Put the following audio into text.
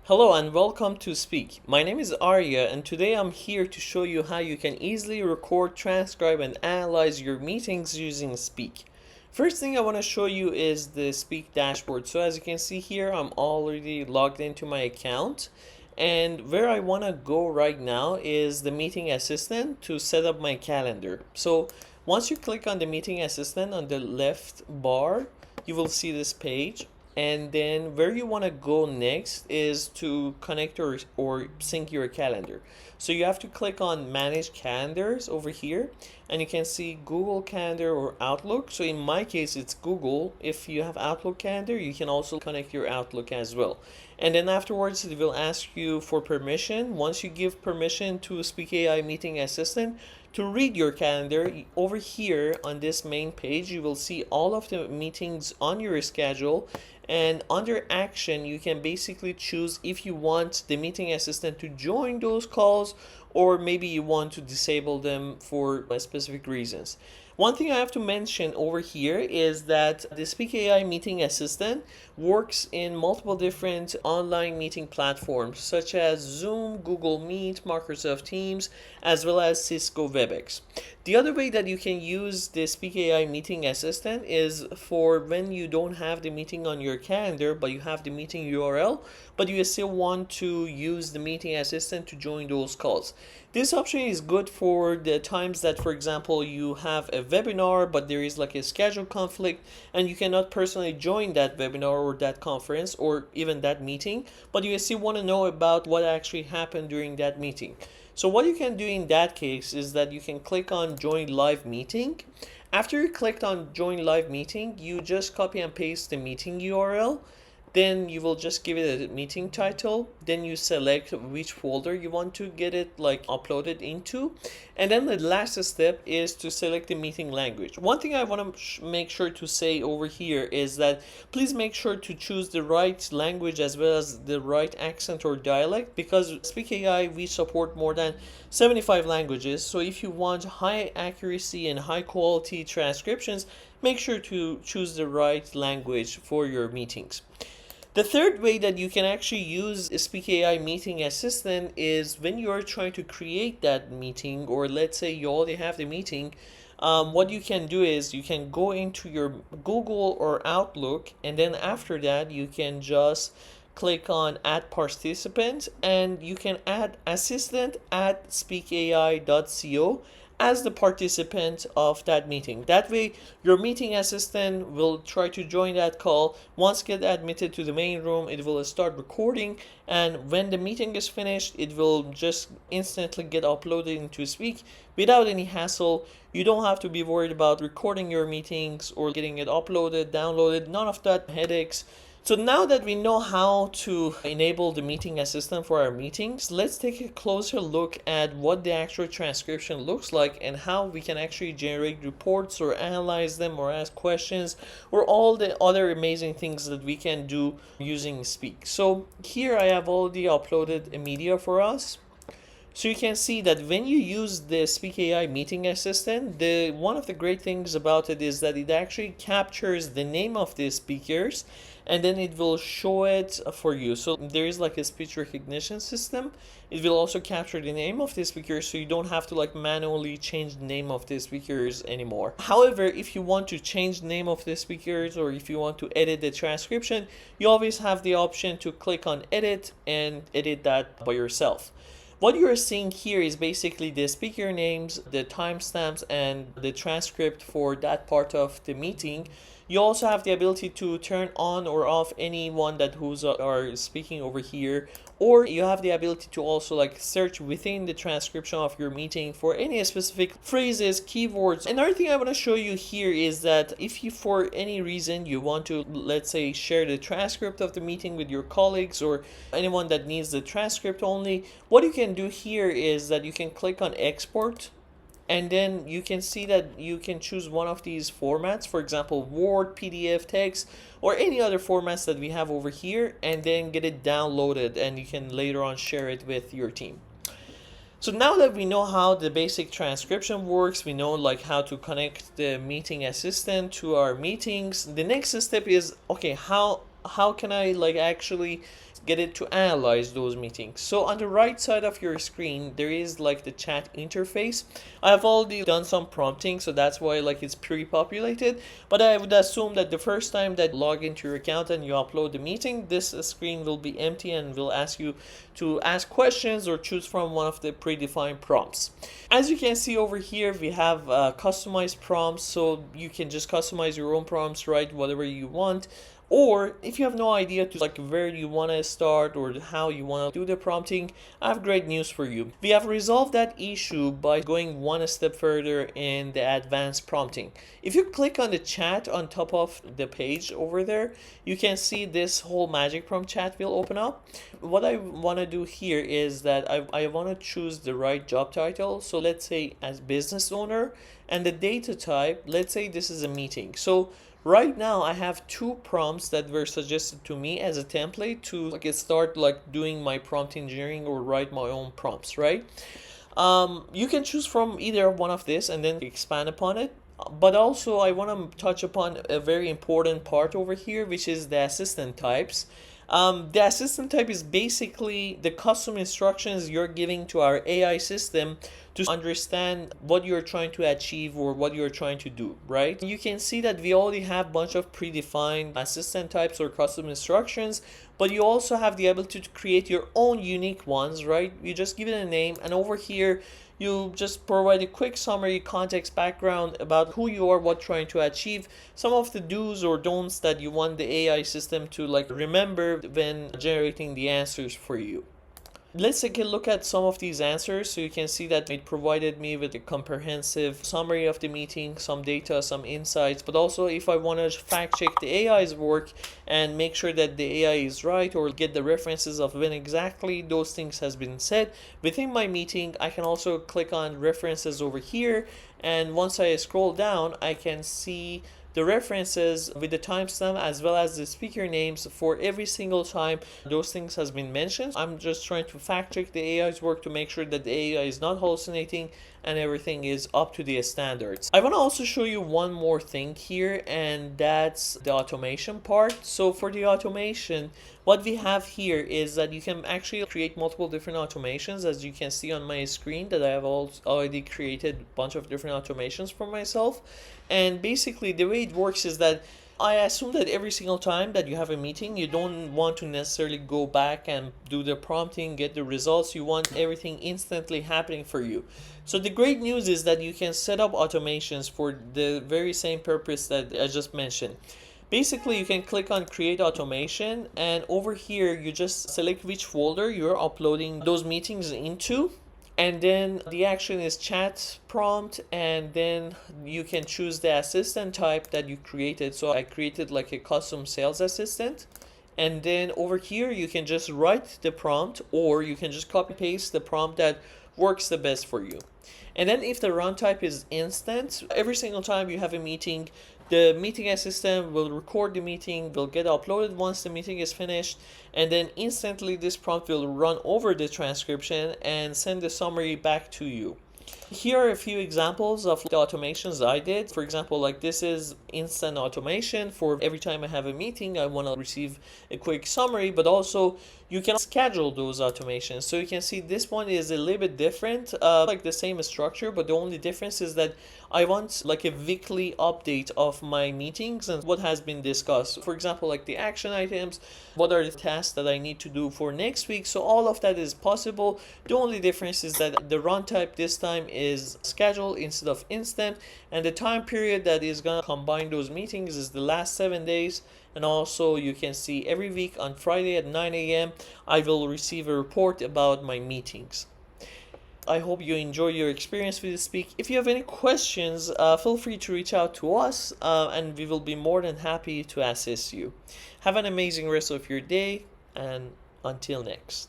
Hello and welcome to Speak. My name is Arya and today I'm here to show you how you can easily record, transcribe and analyze your meetings using Speak. First thing I want to show you is the Speak dashboard. So as you can see here, I'm already logged into my account, and where I want to go right now is the meeting assistant to set up my calendar. So once you click on the meeting assistant on the left bar, you will see this page. And then where you want to go next is to connect or sync your calendar. So you have to click on manage calendars over here, and you can see Google Calendar or Outlook. So in my case it's Google. If you have Outlook Calendar, you can also connect your Outlook as well. And then afterwards it will ask you for permission. Once you give permission to Speak AI Meeting Assistant to read your calendar, over here on this main page you will see all of the meetings on your schedule, and under action you can basically choose if you want the meeting assistant to join those calls or maybe you want to disable them for specific reasons. One thing I have to mention over here is that the Speak AI Meeting Assistant works in multiple different online meeting platforms such as Zoom, Google Meet, Microsoft Teams, as well as Cisco WebEx. The other way that you can use the Speak AI Meeting Assistant is for when you don't have the meeting on your calendar but you have the meeting URL, but you still want to use the meeting assistant to join those calls. This option is good for the times that, for example, you have a webinar but there is like a schedule conflict and you cannot personally join that webinar or that conference or even that meeting, but you still want to know about what actually happened during that meeting. So what you can do in that case is that you can click on join live meeting. After you clicked on join live meeting, you just copy and paste the meeting URL. Then you will just give it a meeting title. Then you select which folder you want to get it like uploaded into. And then the last step is to select the meeting language. One thing I want to make sure to say over here is that please make sure to choose the right language as well as the right accent or dialect, because Speak AI we support more than 75 languages. So if you want high accuracy and high quality transcriptions, make sure to choose the right language for your meetings. The third way that you can actually use Speak AI Meeting Assistant is when you are trying to create that meeting, or let's say you already have the meeting. What you can do is you can go into your Google or Outlook, and then after that you can just click on add participant, and you can add assistant at speakai.co as the participant of that meeting. That way your meeting assistant will try to join that call. Once get admitted to the main room, it will start recording, and when the meeting is finished it will just instantly get uploaded into Speak without any hassle. You don't have to be worried about recording your meetings or getting it uploaded, downloaded, none of that headaches. So now that we know how to enable the meeting assistant for our meetings, let's take a closer look at what the actual transcription looks like and how we can actually generate reports or analyze them or ask questions or all the other amazing things that we can do using Speak. So here I have already uploaded a media for us. So you can see that when you use the Speak AI Meeting Assistant, one of the great things about it is that it actually captures the name of the speakers and then it will show it for you. So there is like a speech recognition system. It will also capture the name of the speakers, so you don't have to like manually change the name of the speakers anymore. However, if you want to change the name of the speakers or if you want to edit the transcription, you always have the option to click on edit and edit that by yourself. What you're seeing here is basically the speaker names, the timestamps, and the transcript for that part of the meeting. You also have the ability to turn on or off anyone that are speaking over here, or you have the ability to also like search within the transcription of your meeting for any specific phrases, keywords. Another thing I want to show you here is that if you for any reason you want to, let's say, share the transcript of the meeting with your colleagues or anyone that needs the transcript only, what you can do here is that you can click on export, and then you can see that you can choose one of these formats, for example Word, PDF, text, or any other formats that we have over here, and then get it downloaded and you can later on share it with your team. So now that we know how the basic transcription works, we know like how to connect the meeting assistant to our meetings, the next step is, okay, how can I like actually get it to analyze those meetings. So on the right side of your screen, there is like the chat interface. I have already done some prompting, so that's why like it's pre-populated, but I would assume that the first time that you log into your account and you upload the meeting, this screen will be empty and will ask you to ask questions or choose from one of the predefined prompts. As you can see over here, we have customized prompts, so you can just customize your own prompts, write whatever you want. Or if you have no idea to like where you want to start or how you want to do the prompting, I have great news for you. We have resolved that issue by going one step further in the advanced prompting. If you click on the chat on top of the page over there, you can see this whole magic prompt chat will open up. What I want to do here is that I want to choose the right job title. So let's say as business owner, and the data type, let's say this is a meeting. So right now I have two prompts that were suggested to me as a template to like start like doing my prompt engineering or write my own prompts, right? You can choose from either one of this and then expand upon it. But also I want to touch upon a very important part over here, which is the assistant types. The assistant type is basically the custom instructions you're giving to our AI system to understand what you're trying to achieve or what you're trying to do, right? You can see that we already have a bunch of predefined assistant types or custom instructions, but you also have the ability to create your own unique ones, right? You just give it a name, and over here you just provide a quick summary, context, background about who you are, what you're trying to achieve, some of the do's or don'ts that you want the AI system to like remember when generating the answers for you. Let's take a look at some of these answers. So you can see that it provided me with a comprehensive summary of the meeting, some data, some insights, but also if I want to fact check the AI's work and make sure that the AI is right or get the references of when exactly those things has been said within my meeting, I can also click on references over here, and once I scroll down I can see the references with the timestamp as well as the speaker names for every single time those things has been mentioned. I'm just trying to fact check the AI's work to make sure that the AI is not hallucinating and everything is up to the standards. I want to also show you one more thing here, and that's the automation part. So for the automation, what we have here is that you can actually create multiple different automations. As you can see on my screen that I have already created a bunch of different automations for myself. And basically the way it works is that I assume that every single time that you have a meeting, you don't want to necessarily go back and do the prompting, get the results. You want everything instantly happening for you. So the great news is that you can set up automations for the very same purpose that I just mentioned. Basically, you can click on create automation, and over here you just select which folder you're uploading those meetings into. And then the action is chat prompt, and then you can choose the assistant type that you created. So I created like a custom sales assistant. And then over here you can just write the prompt, or you can just copy paste the prompt that works the best for you. And then if the run type is instant, every single time you have a meeting, the meeting assistant will record the meeting, will get uploaded once the meeting is finished, and then instantly this prompt will run over the transcription and send the summary back to you. Here are a few examples of the automations I did. For example, like this is instant automation for every time I have a meeting, I want to receive a quick summary, but also you can schedule those automations. So you can see this one is a little bit different, like the same structure, but the only difference is that I want like a weekly update of my meetings and what has been discussed. For example, like the action items, what are the tasks that I need to do for next week. So all of that is possible. The only difference is that the run type this time is scheduled instead of instant, and the time period that is going to combine those meetings is the last 7 days. And also you can see every week on Friday at 9 a.m. I will receive a report about my meetings. I hope you enjoy your experience with Speak. If you have any questions, feel free to reach out to us, and we will be more than happy to assist you. Have an amazing rest of your day, and until next.